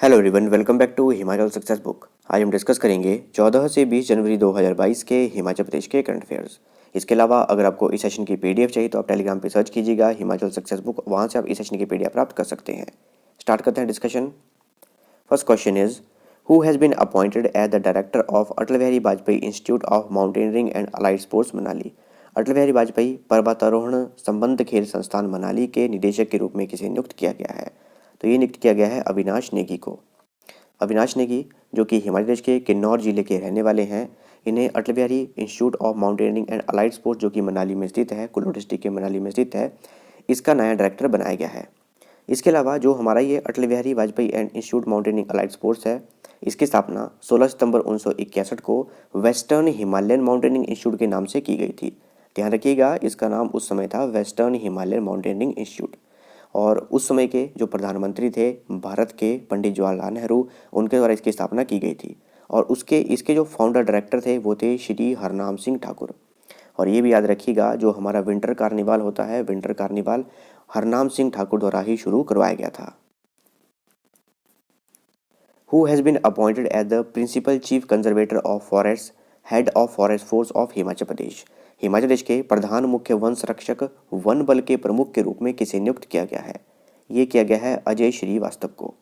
Hello everyone, welcome back to Himachal success book. आज हम discuss करेंगे 14 से 20 जनवरी 2022 के हिमाचल प्रदेश के करंट अफेयर्स। इसके अलावा अगर आपको इस सेशन की पीडीएफ चाहिए तो आप टेलीग्राम पे सर्च कीजिएगा हिमाचल सक्सेस बुक, वहाँ से आप इस सेशन की पीडीएफ प्राप्त कर सकते हैं। स्टार्ट करते हैं discussion. First question is, who has been appointed as the director of Atal Bihari Vajpayee institute of mountaineering and allied sports Manali. Atal Bihari Vajpayee पर्वतारोहण संबंध खेल संस्थान मनाली के निदेशक के रूप में किसे नियुक्त किया गया है? तो ये नियुक्त किया गया है अविनाश नेगी को। अविनाश नेगी जो कि हिमाचल प्रदेश के किन्नौर जिले के रहने वाले हैं, इन्हें Atal Bihari institute of mountaineering and allied sports जो कि मनाली में स्थित है, कुल्लू डिस्ट्रिक्ट के मनाली में स्थित है, इसका नया डायरेक्टर बनाया गया है। इसके अलावा जो हमारा ये Atal Bihari Vajpayee and institute mountaineering allied sports है, इसकी स्थापना 16 सितंबर 1961 को वेस्टर्न हिमालयन माउंटेनियरिंग इंस्टीट्यूट के नाम से की गई थी। ध्यान रखिएगा, इसका नाम उस समय था वेस्टर्न हिमालयन माउंटेनियरिंग इंस्टीट्यूट। और उस समय के जो प्रधानमंत्री थे भारत के, पंडित जवाहरलाल नेहरू, उनके द्वारा इसकी स्थापना की गई थी। और इसके जो फाउंडर डायरेक्टर थे वो थे श्री हरनाम सिंह ठाकुर। और ये भी याद रखिएगा, जो हमारा विंटर कार्निवाल होता है, विंटर कार्निवाल हरनाम सिंह ठाकुर द्वारा ही शुरू करवाया गया था। Who has been appointed as the principal chief conservator of forest, head of forest force of Himachal Pradesh. Himachal Pradesh के प्रधान मुख्य वन संरक्षक वन बल के प्रमुख के रूप में किसे नियुक्त किया गया है? ये किया गया है अजय श्रीवास्तव को।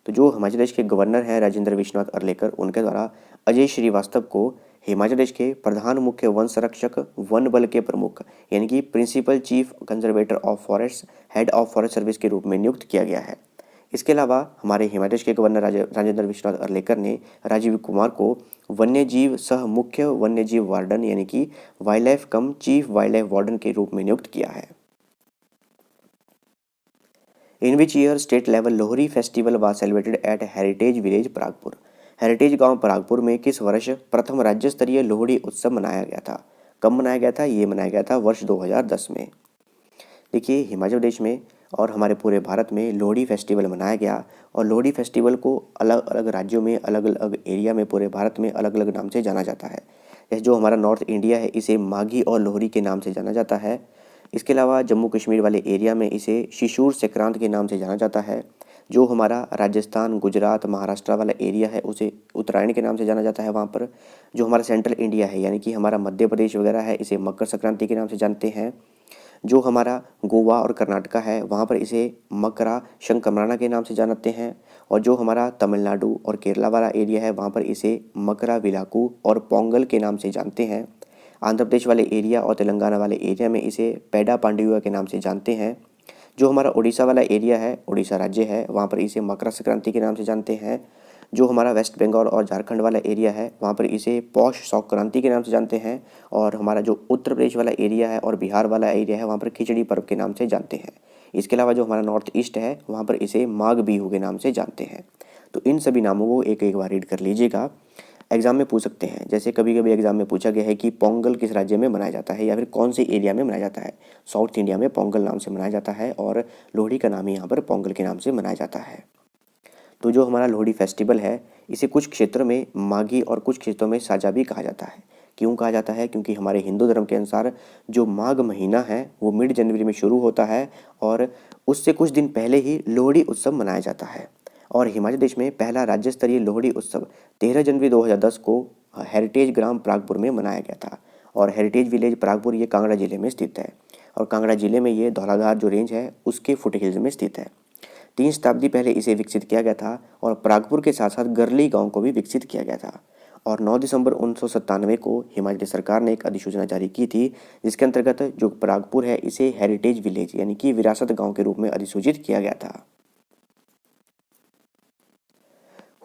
तो जो हिमाचल प्रदेश के गवर्नर हैं राजेंद्र विश्वनाथ अर्लेकर, उनके द्वारा अजय श्रीवास्तव को हिमाचल प्रदेश के प्रधान मुख्य वन संरक्षक वन बल के प्रमुख यानी कि principal chief conservator of forest, head of forest service के रूप में नियुक्त किया गया है। इसके अलावा हमारे हिमाचल प्रदेश के गवर्नर राजेंद्र विश्वनाथ अर्लेकर ने राजीव कुमार को वन्य जीव सह मुख्य वन्य जीव वार्डन यानी कि wild life cum chief wild life warden के रूप में नियुक्त किया है। In which year state level Lohri festival was celebrated at heritage village Paragpur. Heritage गांव परागपुर में किस वर्ष प्रथम राज्य स्तरीय लोहड़ी उत्सव मनाया गया था? कब मनाया गया था? ये मनाया गया था वर्ष 2010 में। देखिए, हिमाचल प्रदेश में और हमारे पूरे भारत में लोहड़ी फेस्टिवल मनाया गया। और लोहड़ी फेस्टिवल को अलग अलग राज्यों में, अलग अलग एरिया में, पूरे भारत में अलग अलग नाम से जाना जाता है। जैसे जो हमारा नॉर्थ इंडिया है, इसे माघी और लोहड़ी के नाम से जाना जाता है। इसके अलावा जम्मू कश्मीर वाले एरिया में इसे शिशुर संक्रांत के नाम से जाना जाता है। जो हमारा राजस्थान, गुजरात, महाराष्ट्र वाला एरिया है, उसे उत्तरायण के नाम से जाना जाता है वहाँ पर। जो हमारा सेंट्रल इंडिया है यानी कि हमारा मध्य प्रदेश वगैरह है, इसे मकर संक्रांति के नाम से जानते हैं। जो हमारा गोवा और कर्नाटका है, वहाँ पर इसे मकरा संक्रांति के नाम से जानते हैं। और जो हमारा तमिलनाडु और केरला वाला एरिया है, वहाँ पर इसे मकरा विलाकू और पोंगल के नाम से जानते हैं। आंध्र प्रदेश वाले एरिया और तेलंगाना वाले एरिया में इसे पेडा पांडिया के नाम से जानते हैं। जो हमारा उड़ीसा वाला एरिया है, उड़ीसा राज्य है, वहाँ पर इसे मकर संक्रांति के नाम से जानते हैं। जो हमारा वेस्ट बंगाल और झारखंड वाला एरिया है, वहाँ पर इसे पौष संक्रांति के नाम से जानते हैं। और हमारा जो उत्तर प्रदेश वाला एरिया है और बिहार वाला एरिया है, वहाँ पर खिचड़ी पर्व के नाम से जानते हैं। इसके अलावा जो हमारा नॉर्थ ईस्ट है, वहाँ पर इसे माघ बिहू के नाम से जानते हैं। तो इन सभी नामों को एक एक बार रीड कर लीजिएगा, एग्जाम में पूछ सकते हैं। जैसे कभी कभी एग्जाम में पूछा गया है कि पोंगल किस राज्य में मनाया जाता है या फिर कौन से एरिया में मनाया जाता है। साउथ इंडिया में पोंगल नाम से मनाया जाता है और लोहड़ी का नाम यहाँ पर पोंगल के नाम से मनाया जाता है। तो जो हमारा लोहड़ी फेस्टिवल है, इसे कुछ क्षेत्रों में माघी और कुछ क्षेत्रों में साजा भी कहा जाता है। क्यों कहा जाता है? क्योंकि हमारे हिंदू धर्म के अनुसार जो माघ महीना है वो मिड जनवरी में शुरू होता है और उससे कुछ दिन पहले ही लोहड़ी उत्सव मनाया जाता है। और हिमाचल प्रदेश में पहला राज्य स्तरीय लोहड़ी उत्सव 13 जनवरी 2010 को हेरिटेज ग्राम परागपुर में मनाया गया था। और हेरिटेज विलेज परागपुर ये कांगड़ा जिले में स्थित है। और कांगड़ा जिले में ये धौलाधार जो रेंज है उसके फुट हिल्स में स्थित है। 3 शताब्दी पहले इसे विकसित किया गया था और परागपुर के साथ साथ गरली गांव को भी विकसित किया गया था। और 9 दिसंबर 1997 को हिमाचल सरकार ने एक अधिसूचना जारी की थी, जिसके अंतर्गत जो परागपुर है इसे हेरिटेज विलेज यानी कि विरासत गांव के रूप में अधिसूचित किया गया था।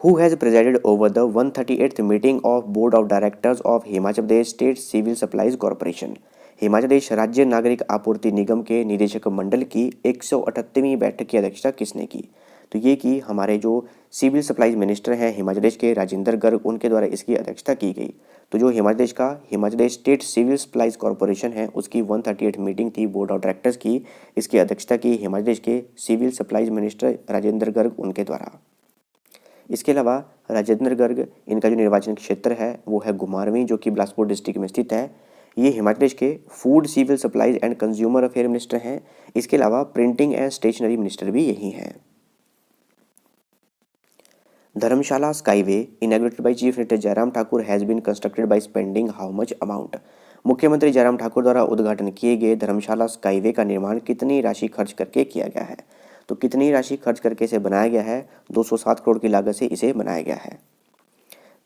Who has presided over the 138th meeting of Board of Directors of Himachal Pradesh state civil supplies corporation. Himachal Pradesh राज्य नागरिक आपूर्ति निगम के निदेशक मंडल की 138वीं बैठक की अध्यक्षता किसने की? तो ये की हमारे जो सिविल सप्लाईज मिनिस्टर हैं हिमाचल प्रदेश के, राजेंद्र गर्ग, उनके द्वारा इसकी अध्यक्षता की गई। तो जो Himachal Pradesh state civil supplies corporation है, उसकी 138 मीटिंग थी बोर्ड ऑफ डायरेक्टर्स की। इसकी अध्यक्षता की हिमाचल प्रदेश के civil supplies minister Rajendra Garg, उनके द्वारा। इसके अलावा राजेंद्र गर्ग, इनका जो निर्वाचन क्षेत्र है वो है घुमारवीं, जो कि बिलासपुर डिस्ट्रिक्ट में स्थित है। ये हिमाचल प्रदेश के food, civil supplies and consumer affair minister हैं। इसके अलावा प्रिंटिंग एंड स्टेशनरी मिनिस्टर भी यही हैं। Dharamshala skyway inaugurated by chief minister Jairam Thakur has been constructed by spending how much amount. मुख्यमंत्री जयराम ठाकुर द्वारा उद्घाटन किए गए धर्मशाला स्काईवे का निर्माण कितनी राशि खर्च करके किया गया है? तो कितनी राशि खर्च करके इसे बनाया गया है? 207 करोड़ की लागत से इसे बनाया गया है।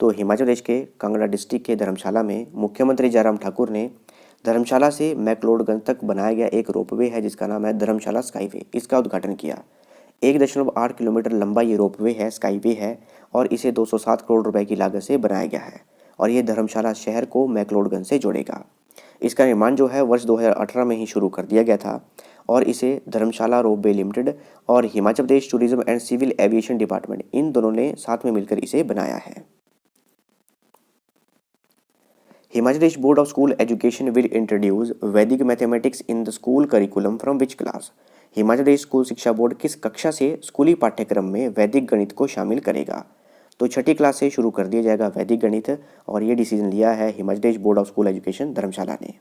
तो हिमाचल प्रदेश के कांगड़ा डिस्ट्रिक्ट के धर्मशाला में मुख्यमंत्री जयराम ठाकुर ने धर्मशाला से मैक्लोडगंज तक बनाया गया एक रोपवे है जिसका नाम है धर्मशाला स्काईवे, इसका उद्घाटन किया। 1.8 किलोमीटर लंबा ये रोपवे है, स्काईवे है, और इसे 207 करोड़ रुपए की लागत से बनाया गया है और ये धर्मशाला शहर को मैक्लोडगंज से जोड़ेगा। इसका निर्माण जो है वर्ष 2018 में ही शुरू कर दिया गया था और इसे धर्मशाला रोपवे लिमिटेड और Himachal Pradesh tourism and civil aviation department इन दोनों ने साथ में मिलकर इसे बनाया है। Himachal Pradesh board of school education will introduce Vedic mathematics in the school curriculum from which class. Himachal Pradesh school शिक्षा बोर्ड किस कक्षा से स्कूली पाठ्यक्रम में वैदिक गणित को शामिल करेगा? तो छठी क्लास से शुरू कर दिया जाएगा वैदिक गणित और ये डिसीजन लिया है Himachal Pradesh board of school education Dharamshala ने।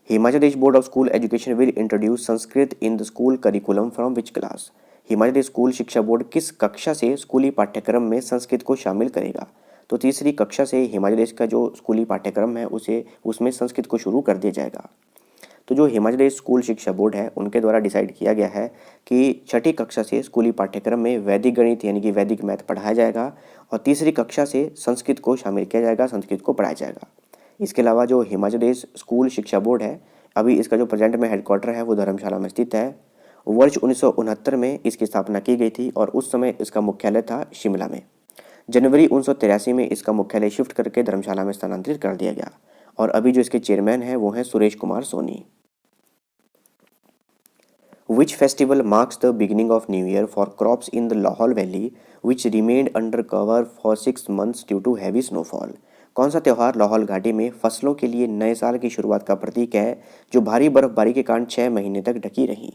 Himachal Pradesh board of school education will introduce Sanskrit in the school curriculum from which class. Himachal Pradesh school शिक्षा बोर्ड किस कक्षा से स्कूली पाठ्यक्रम में संस्कृत को शामिल करेगा? तो तीसरी कक्षा से हिमाचल प्रदेश का जो स्कूली पाठ्यक्रम है उसे उसमें संस्कृत को शुरू कर दिया जाएगा। तो जो हिमाचल प्रदेश स्कूल शिक्षा बोर्ड है उनके द्वारा डिसाइड किया गया है कि छठी कक्षा से स्कूली पाठ्यक्रम में वैदिक गणित यानी कि वैदिक मैथ पढ़ाया जाएगा और तीसरी कक्षा से संस्कृत को शामिल किया जाएगा, संस्कृत को पढ़ाया जाएगा। इसके अलावा जो हिमाचल प्रदेश स्कूल शिक्षा बोर्ड है अभी इसका जो प्रेजेंट में हेडक्वार्टर है वो धर्मशाला में स्थित है। वर्ष 1969 में इसकी स्थापना की गई थी और उस समय इसका मुख्यालय था शिमला में। जनवरी 1983 में इसका मुख्यालय शिफ्ट करके धर्मशाला में स्थानांतरित कर दिया गया और अभी जो इसके चेयरमैन हैं वो हैं Suresh Kumar Soni. Which festival marks the beginning of New Year for crops in the Lahaul Valley, which remained under cover for 6 months due to heavy snowfall? कौन सा त्यौहार लाहौल घाटी में फसलों के लिए नए साल की शुरुआत का प्रतीक है जो भारी बर्फबारी के कारण 6 महीने तक ढकी रही?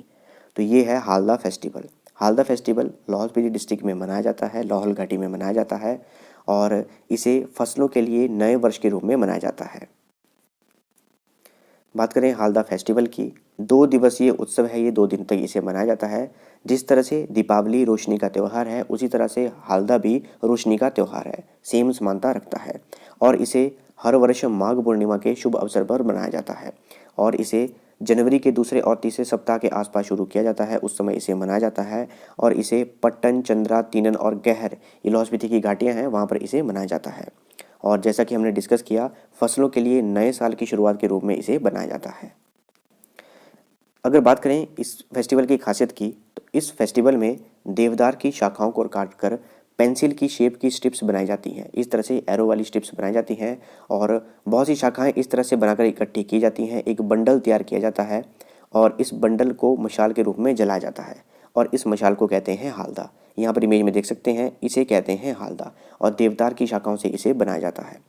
तो ये है Halda festival. Halda festival Lahaul Spiti district में मनाया जाता है, लाहौल घाटी में मनाया जाता है और इसे फसलों के लिए नए वर्ष के रूप में मनाया जाता है। बात करें हालदा फेस्टिवल की, 2 दिवसीय उत्सव है ये, 2 दिन तक इसे मनाया जाता है। जिस तरह से दीपावली रोशनी का त्यौहार है उसी तरह से हालदा भी रोशनी का त्यौहार है, सेम समानता रखता है और इसे हर वर्ष माघ पूर्णिमा के शुभ अवसर पर मनाया जाता है और इसे जनवरी के दूसरे और तीसरे सप्ताह के आसपास शुरू किया जाता है, उस समय इसे मनाया जाता है और इसे पट्टन, चंद्रा, तीनन और गहर ये लाहौल स्पीति की घाटियाँ हैं वहाँ पर इसे मनाया जाता है। और जैसा कि हमने डिस्कस किया फसलों के लिए नए साल की शुरुआत के रूप में इसे बनाया जाता है। अगर बात करें इस फेस्टिवल की खासियत की तो इस फेस्टिवल में देवदार की शाखाओं को काटकर पेंसिल की शेप की स्ट्रिप्स बनाई जाती हैं, इस तरह से एरो वाली स्ट्रिप्स बनाई जाती हैं और बहुत सी शाखाएं इस तरह से बनाकर इकट्ठी की जाती हैं, एक बंडल तैयार किया जाता है और इस बंडल को मशाल के रूप में जलाया जाता है और इस मशाल को कहते हैं हालदा। यहाँ पर इमेज में देख सकते हैं, इसे कहते हैं हालदा और देवदार की शाखाओं से इसे बनाया जाता है।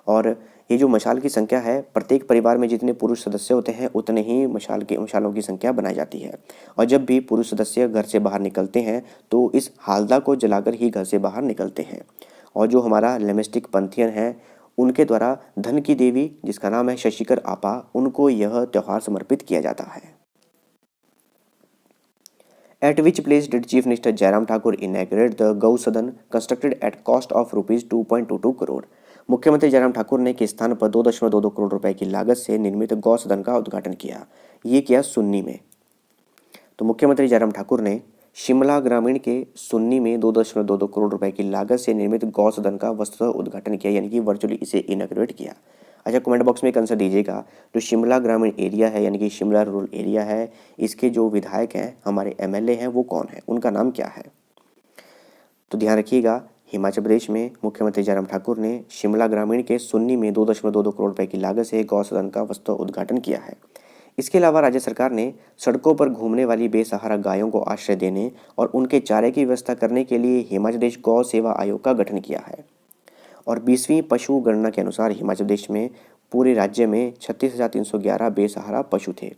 और ये जो मशाल की संख्या है, प्रत्येक परिवार में जितने पुरुष सदस्य होते हैं उतने ही मशालों की संख्या बनाई जाती है और जब भी पुरुष सदस्य घर से बाहर निकलते हैं तो इस हालदा को जलाकर ही घर से बाहर निकलते हैं। और जो हमारा लेमेस्टिक पंथियन है उनके द्वारा धन की देवी जिसका नाम है शशिकर आपा, उनको यह त्यौहार समर्पित किया जाता है। At which place did Chief Minister Jairam Thakur inaugurate the Gau Sadan constructed at cost of rupees 2.22 crore? मुख्यमंत्री जयराम ठाकुर ने किस स्थान पर 2.22 करोड़ रुपए की लागत से निर्मित गौ सदन का उद्घाटन किया? ये किया सुन्नी में। तो मुख्यमंत्री जयराम ठाकुर ने शिमला ग्रामीण के सुन्नी में 2.22 करोड़ रुपए की लागत से निर्मित गौ सदन का वस्तुतः उद्घाटन किया, यानी कि वर्चुअली इसे इनॉग्रेट किया। अच्छा, कमेंट बॉक्स में एक आंसर दीजिएगा, जो शिमला ग्रामीण एरिया है यानी कि शिमला रूरल एरिया है, इसके जो विधायक हैं हमारे एमएलए हैं वो कौन है, उनका नाम क्या है? तो ध्यान रखिएगा, हिमाचल प्रदेश में मुख्यमंत्री जयराम ठाकुर ने शिमला ग्रामीण के सुन्नी में 2.22 करोड़ रुपए की लागत से गौ सदन का वस्तुतः उद्घाटन किया है। इसके अलावा राज्य सरकार ने सड़कों पर घूमने वाली बेसहारा गायों को आश्रय देने और उनके चारे की व्यवस्था करने के लिए हिमाचल प्रदेश गौ सेवा आयोग का गठन किया है और 20वीं पशु गणना के अनुसार हिमाचल प्रदेश में पूरे राज्य में 36,311 बेसहारा पशु थे।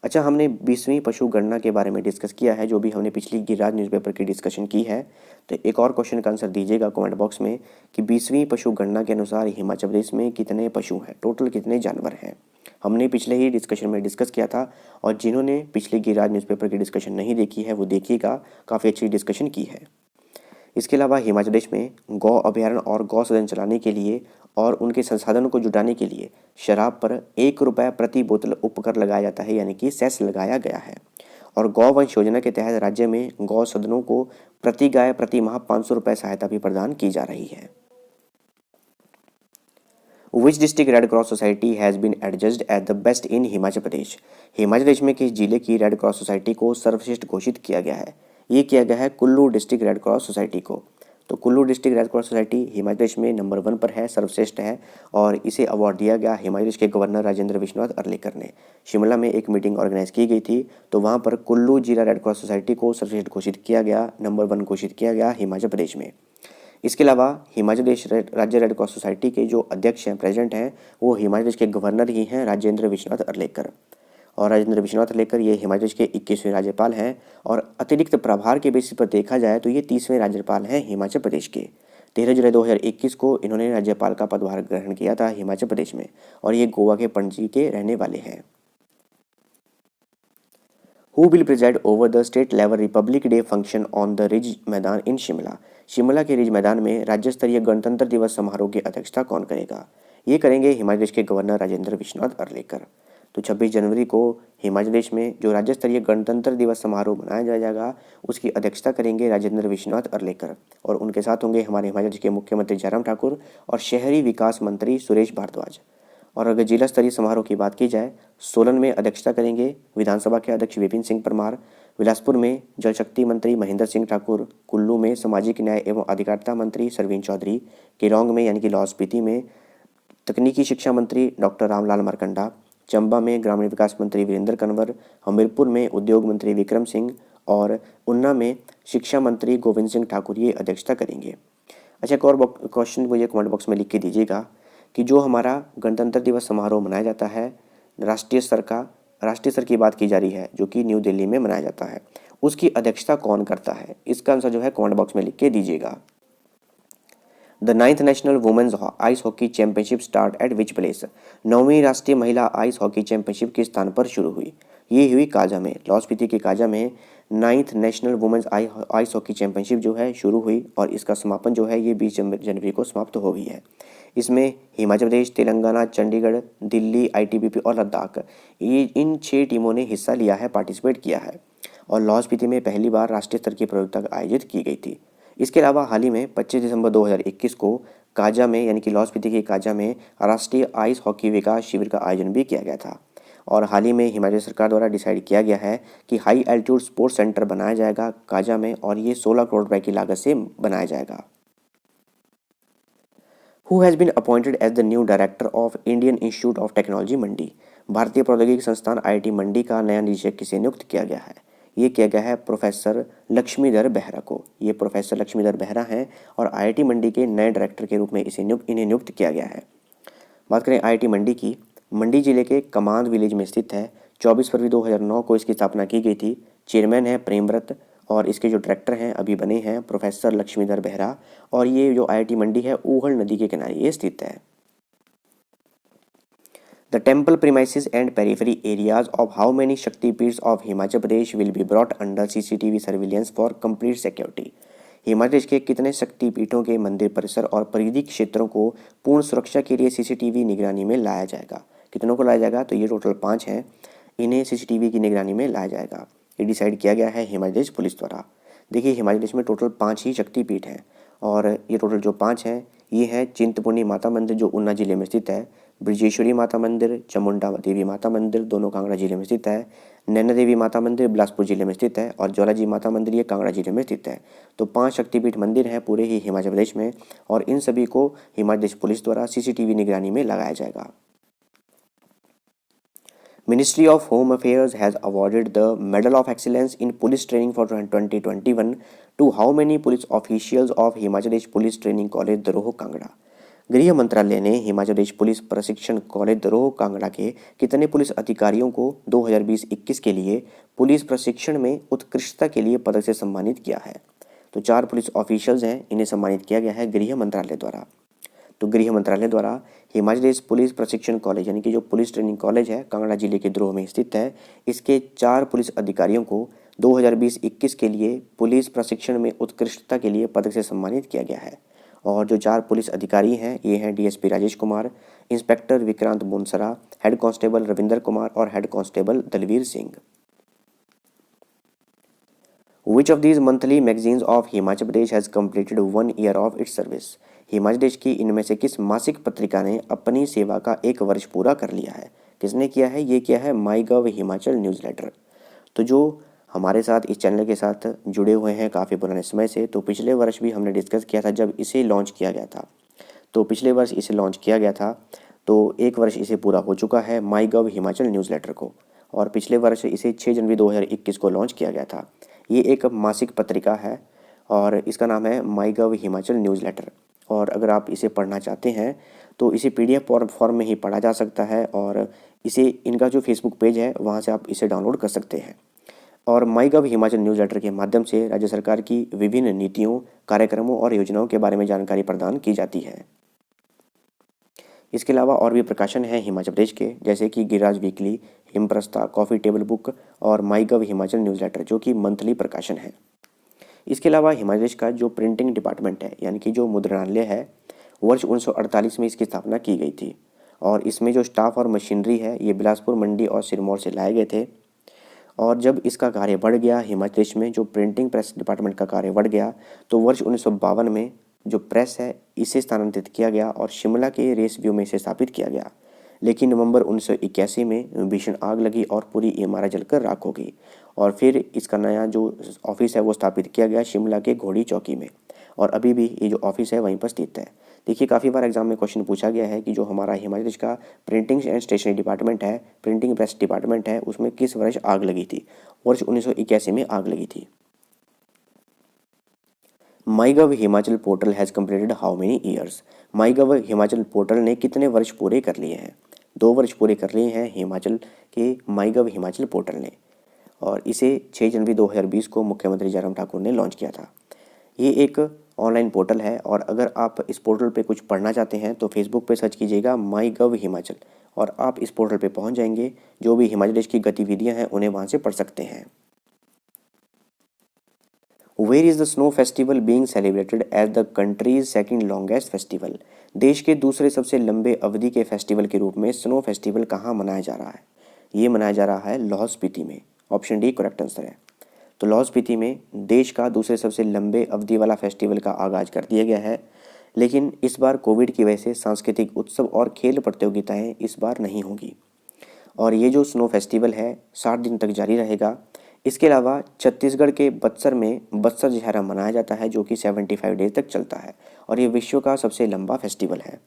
अच्छा, हमने 20वीं पशु गणना के बारे में डिस्कस किया है, जो भी हमने पिछली गिरिराज न्यूज़पेपर की डिस्कशन की है। तो एक और क्वेश्चन का आंसर दीजिएगा कमेंट बॉक्स में कि 20वीं पशु गणना के अनुसार हिमाचल प्रदेश में कितने पशु हैं, टोटल कितने जानवर हैं। हमने पिछले ही डिस्कशन में डिस्कस किया था और जिन्होंने पिछली गिरिराज न्यूज़पेपर की डिस्कशन नहीं देखी है वो देखिएगा, काफ़ी अच्छी डिस्कशन की है। इसके अलावा हिमाचल प्रदेश में गौ अभयारण्य और गौ सदन चलाने के लिए और उनके संसाधनों को जुटाने के लिए शराब पर 1 रुपये प्रति बोतल उपकर लगाया जाता है, यानी कि सेस लगाया गया है। और गौवंश योजना के तहत राज्य में गौ सदनों को प्रति गाय प्रति माह 500 रुपये सहायता भी प्रदान की जा रही है। Which district red cross society has been adjudged at the best in Himachal Pradesh? Himachal Pradesh में किस जिले की रेड क्रॉस सोसाइटी को सर्वश्रेष्ठ घोषित किया गया है? ये किया गया है Kullu district red cross society को। तो Kullu district red cross society Himachal Pradesh में नंबर 1 पर है, सर्वश्रेष्ठ है, और इसे अवार्ड दिया गया हिमाचल प्रदेश के गवर्नर राजेंद्र विश्वनाथ अर्लेकर ने। शिमला में एक मीटिंग ऑर्गेनाइज की गई थी, तो वहाँ पर कुल्लू जिला रेड क्रॉस सोसाइटी को सर्वश्रेष्ठ घोषित किया गया, नंबर 1 घोषित किया गया हिमाचल प्रदेश में। इसके अलावा हिमाचल प्रदेश राज्य रेड क्रॉस सोसाइटी के जो अध्यक्ष हैं, प्रेसिडेंट हैं, वो हिमाचल प्रदेश के गवर्नर ही हैं, राजेंद्र विश्वनाथ अर्लेकर। और राजेंद्र विश्वनाथ अर्लेकर ये हिमाचल प्रदेश के 21वें राज्यपाल हैं, और अतिरिक्त प्रभार के बेसिस पर देखा जाए तो ये 30वें राज्यपाल हैं हिमाचल प्रदेश के। 13 जुलाई 2021 को इन्होंने राज्यपाल का पदभार ग्रहण किया था हिमाचल प्रदेश में, और ये गोवा के पणजी के रहने वाले हैं। Who will preside over the state level Republic Day function on the ridge मैदान इन शिमला? शिमला के रिज मैदान में राज्य स्तरीय गणतंत्र दिवस समारोह की अध्यक्षता कौन करेगा? ये करेंगे हिमाचल प्रदेश के गवर्नर राजेंद्र विश्वनाथ अर्लेकर। तो 26 जनवरी को हिमाचल प्रदेश में जो राज्य स्तरीय गणतंत्र दिवस समारोह मनाया जाएगा, उसकी अध्यक्षता करेंगे राजेंद्र विश्वनाथ अर्लेकर, और उनके साथ होंगे हमारे हिमाचल प्रदेश के मुख्यमंत्री जयराम ठाकुर और शहरी विकास मंत्री सुरेश भारद्वाज। और अगर जिला स्तरीय समारोह की बात की जाए, सोलन में अध्यक्षता करेंगे विधानसभा के अध्यक्ष विपिन सिंह परमार, बिलासपुर में जल शक्ति मंत्री महेंद्र सिंह ठाकुर, कुल्लू में सामाजिक न्याय एवं अधिकारिता मंत्री सरवीन चौधरी, केलोंग में यानी कि लाहौल स्पीति में तकनीकी शिक्षा मंत्री डॉक्टर रामलाल मारकंडा, चंबा में ग्रामीण विकास मंत्री वीरेंद्र कंवर, हमीरपुर में उद्योग मंत्री विक्रम सिंह और ऊना में शिक्षा मंत्री गोविंद सिंह ठाकुर ये अध्यक्षता करेंगे। अच्छा, एक और क्वेश्चन मुझे कमेंट बॉक्स में लिख के दीजिएगा कि जो हमारा गणतंत्र दिवस समारोह मनाया जाता है राष्ट्रीय स्तर की बात की जा रही है, जो कि न्यू दिल्ली में मनाया जाता है, उसकी अध्यक्षता कौन करता है? इसका आंसर जो है कमेंट बॉक्स में लिख के दीजिएगा। The 9th national women's ice hockey championship start at which place? 9वीं राष्ट्रीय महिला आइस हॉकी चैंपियनशिप किस स्थान पर शुरू हुई? ये हुई काजा में, लाहौल स्पीति के काजा में 9th national women's ice hockey championship जो है शुरू हुई, और इसका समापन जो है ये 20 जनवरी को समाप्त हो गई है। इसमें हिमाचल प्रदेश, तेलंगाना, चंडीगढ़, दिल्ली, आईटीबीपी और लद्दाख, ये इन 6 टीमों ने हिस्सा लिया है, पार्टिसिपेट किया है, और लाहौल स्पीति में पहली बार राष्ट्रीय स्तर की प्रतियोगिता आयोजित की गई थी। इसके अलावा हाल ही में 25 दिसंबर 2021 को काजा में यानी कि लाहौल स्पीति के काजा में राष्ट्रीय आइस हॉकी विकास शिविर का आयोजन भी किया गया था। और हाल ही में हिमाचल सरकार द्वारा डिसाइड किया गया है कि हाई एल्टीट्यूड स्पोर्ट्स सेंटर बनाया जाएगा काजा में, और ये 16 करोड़ रुपए की लागत से बनाया जाएगा। Who has been appointed as the new director of Indian Institute of Technology मंडी? भारतीय प्रौद्योगिकी संस्थान IIT मंडी का नया निदेशक किसे नियुक्त किया गया है? ये किया गया है प्रोफेसर लक्ष्मीधर बेहरा को। ये प्रोफेसर लक्ष्मीधर बेहरा हैं और IIT मंडी के नए डायरेक्टर के रूप में इन्हें नियुक्त किया गया है। बात करें IIT मंडी की, मंडी जिले के कमांद विलेज में स्थित है। 24 फरवरी 2009 को इसकी स्थापना की गई थी। चेयरमैन है प्रेमव्रत, और इसके जो डायरेक्टर हैं अभी बने हैं प्रोफेसर लक्ष्मीधर बेहरा, और ये जो IIT मंडी है ऊहल नदी के किनारे ये स्थित है। The temple premises and periphery areas of how many Shaktipeeths of Himachal Pradesh will be brought under CCTV surveillance for complete security? Himachal Pradesh के कितने शक्तिपीठों के मंदिर परिसर और परिधि क्षेत्रों को पूर्ण सुरक्षा के लिए CCTV निगरानी में लाया जाएगा? कितनों को लाया जाएगा? तो ये टोटल 5 हैं, इन्हें CCTV की निगरानी में लाया जाएगा। ये डिसाइड किया गया है हिमाचल प्रदेश पुलिस द्वारा। देखिए, हिमाचल प्रदेश में टोटल 5 ही शक्तिपीठ हैं, और ये टोटल जो 5 हैं ये हैं चिंतपूर्णी माता मंदिर जो ऊना जिले में स्थित है, ब्रजेश्वरी माता मंदिर, चामुंडा देवी माता मंदिर दोनों कांगड़ा जिले में स्थित है, नैना देवी माता मंदिर बिलासपुर जिले में स्थित है, और ज्वालाजी माता मंदिर ये कांगड़ा जिले में स्थित है। तो 5 शक्तिपीठ मंदिर हैं पूरे ही हिमाचल प्रदेश में, और इन सभी को हिमाचल प्रदेश पुलिस द्वारा CCTV निगरानी में लगाया जाएगा। Ministry of Home Affairs has awarded the Medal of Excellence in Police Training for 2021 to how many police officials of Himachal Pradesh Police Training College दरोह Kangra? गृह मंत्रालय ने हिमाचल प्रदेश पुलिस प्रशिक्षण कॉलेज दरोह कांगड़ा के कितने पुलिस अधिकारियों को 2020-21 के लिए पुलिस प्रशिक्षण में उत्कृष्टता के लिए पदक से सम्मानित किया है? तो 4 पुलिस ऑफिशियल्स हैं, इन्हें सम्मानित किया गया है गृह मंत्रालय द्वारा। तो गृह मंत्रालय द्वारा हिमाचल प्रदेश पुलिस प्रशिक्षण कॉलेज यानी कि जो पुलिस ट्रेनिंग कॉलेज है कांगड़ा जिले के द्रोह में स्थित है, इसके 4 पुलिस अधिकारियों को 2020-21 के लिए पुलिस प्रशिक्षण में उत्कृष्टता के लिए पदक से सम्मानित किया गया है। और जो 4 पुलिस अधिकारी हैं ये हैं DSP Rajesh Kumar, inspector Vikrant Munsara, head constable Ravinder Kumar और head constable Dalvir Singh. Which of these monthly magazines of Himachal Pradesh has completed 1 year of its service? Himachal Pradesh की इनमें से किस मासिक पत्रिका ने अपनी सेवा का 1 वर्ष पूरा कर लिया है? किसने किया है? ये किया है माई गव हिमाचल न्यूज़लेटर। तो जो हमारे साथ इस चैनल के साथ जुड़े हुए हैं काफ़ी पुराने समय से, तो पिछले वर्ष भी हमने डिस्कस किया था जब इसे लॉन्च किया गया था। तो पिछले वर्ष इसे लॉन्च किया गया था, तो 1 वर्ष इसे पूरा हो चुका है माई गव हिमाचल न्यूज़लेटर को, और पिछले वर्ष इसे 6 जनवरी 2021 को लॉन्च किया गया था। ये एक मासिक पत्रिका है और इसका नाम है माई गव हिमाचल न्यूज़लेटर। और अगर आप इसे पढ़ना चाहते हैं तो इसे पीडीएफ फॉर्म में ही पढ़ा जा सकता है, और इसे इनका जो फेसबुक पेज है वहाँ से आप इसे डाउनलोड कर सकते हैं। और माई गव हिमाचल न्यूज़लेटर के माध्यम से राज्य सरकार की विभिन्न नीतियों, कार्यक्रमों और योजनाओं के बारे में जानकारी प्रदान की जाती है। इसके अलावा और भी प्रकाशन हैं हिमाचल प्रदेश के, जैसे कि Giriraj weekly, Himprastha, coffee table book और माई गव हिमाचल न्यूज़लेटर, जो कि मंथली प्रकाशन है। इसके अलावा हिमाचल प्रदेश का जो प्रिंटिंग डिपार्टमेंट है, यानी कि जो मुद्रणालय है, वर्ष 1948 में इसकी स्थापना की गई थी। और इसमें जो स्टाफ और मशीनरी है ये बिलासपुर, मंडी और सिरमौर से लाए गए थे। और जब इसका कार्य बढ़ गया, हिमाचल प्रदेश में जो प्रिंटिंग प्रेस डिपार्टमेंट का कार्य बढ़ गया, तो वर्ष 1952 में जो प्रेस है इसे स्थानांतरित किया गया और शिमला के रेस व्यू में इसे स्थापित किया गया। लेकिन नवंबर 1981 में भीषण आग लगी और पूरी इमारत जलकर राख हो गई, और फिर इसका नया जो ऑफिस है वो स्थापित किया गया शिमला के घोड़ी चौकी में, और अभी भी ये जो ऑफिस है वहीं पर स्थित है। देखिए, काफ़ी बार एग्जाम में क्वेश्चन पूछा गया है कि जो हमारा हिमाचल प्रदेश का प्रिंटिंग एंड स्टेशनरी डिपार्टमेंट है, प्रिंटिंग प्रेस डिपार्टमेंट है, उसमें किस वर्ष आग लगी थी? वर्ष 1981 में आग लगी थी। MyGov Himachal portal has completed how many years? MyGov Himachal portal ने कितने वर्ष पूरे कर लिए हैं? 2 वर्ष पूरे कर लिए हैं हिमाचल के माई गव हिमाचल पोर्टल ने, और इसे 6 जनवरी 2020 को मुख्यमंत्री जयराम ठाकुर ने लॉन्च किया था। ये एक ऑनलाइन पोर्टल है, और अगर आप इस पोर्टल पे कुछ पढ़ना चाहते हैं तो फेसबुक पे सर्च कीजिएगा माई गव हिमाचल, और आप इस पोर्टल पे पहुंच जाएंगे। जो भी हिमाचल प्रदेश की गतिविधियां हैं उन्हें वहां से पढ़ सकते हैं। Where is the snow festival being celebrated as the country's second longest festival? देश के दूसरे सबसे लंबे अवधि के फेस्टिवल के रूप में स्नो फेस्टिवल कहाँ मनाया जा रहा है? ये मनाया जा रहा है लाहौल स्पीति में। ऑप्शन डी करेक्ट आंसर है। तो लाहौल स्पीति में देश का दूसरे सबसे लंबे अवधि वाला फेस्टिवल का आगाज कर दिया गया है, लेकिन इस बार कोविड की वजह से सांस्कृतिक उत्सव और खेल प्रतियोगिताएं इस बार नहीं होंगी। और ये जो स्नो फेस्टिवल है 60 दिन तक जारी रहेगा। इसके अलावा छत्तीसगढ़ के बक्सर में बक्सर दशहरा मनाया जाता है, जो कि 75 डेज तक चलता है, और ये विश्व का सबसे लंबा फेस्टिवल है।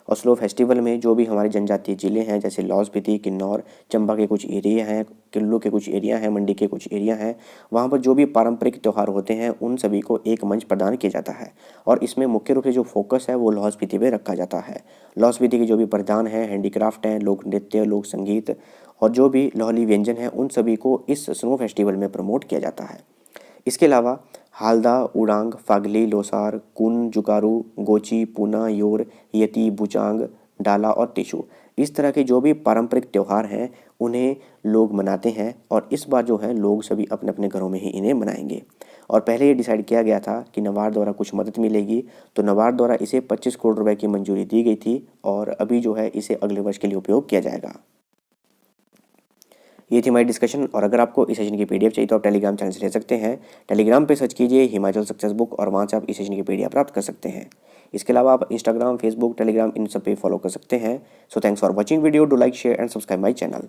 और स्नो फेस्टिवल में जो भी हमारे जनजातीय ज़िले हैं, जैसे लाहौल स्पीति, किन्नौर, चंबा के कुछ एरिया हैं, कुल्लू के कुछ एरिया हैं, मंडी के कुछ एरिया हैं, वहाँ पर जो भी पारंपरिक त्यौहार होते हैं उन सभी को एक मंच प्रदान किया जाता है, और इसमें मुख्य रूप से जो फोकस है वो लाहौल स्पीति पे रखा जाता है। लाहौल स्पीति के जो भी परिधान हैं, हैंडीक्राफ्ट हैं, लोक नृत्य, लोक संगीत और जो भी लाहौली व्यंजन हैं, उन सभी को इस स्नो फेस्टिवल में प्रमोट किया जाता है। इसके अलावा हालदा, उड़ांग, फागली, लोसार, कुन, जुकारू, गोची, पूना, योर, यती, बुचांग, डाला और टिशू, इस तरह के जो भी पारंपरिक त्यौहार हैं उन्हें लोग मनाते हैं, और इस बार जो है लोग सभी अपने अपने घरों में ही इन्हें मनाएंगे। और पहले ये डिसाइड किया गया था कि नाबार्ड द्वारा कुछ मदद मिलेगी, तो नाबार्ड द्वारा इसे 25 करोड़ रुपए की मंजूरी दी गई थी, और अभी जो है इसे अगले वर्ष के लिए उपयोग किया जाएगा। ये थी हमारी डिस्कशन, और अगर आपको इस सेशन की पीडीएफ चाहिए तो आप टेलीग्राम चैनल से ले सकते हैं। टेलीग्राम पे सर्च कीजिए हिमाचल सक्सेस बुक, और वहाँ से आप इस सेशन की पीडीएफ प्राप्त कर सकते हैं। इसके अलावा आप इंस्टाग्राम, फेसबुक, टेलीग्राम इन सब पे फॉलो कर सकते हैं। So thanks for watching video. Do like, share and subscribe my channel.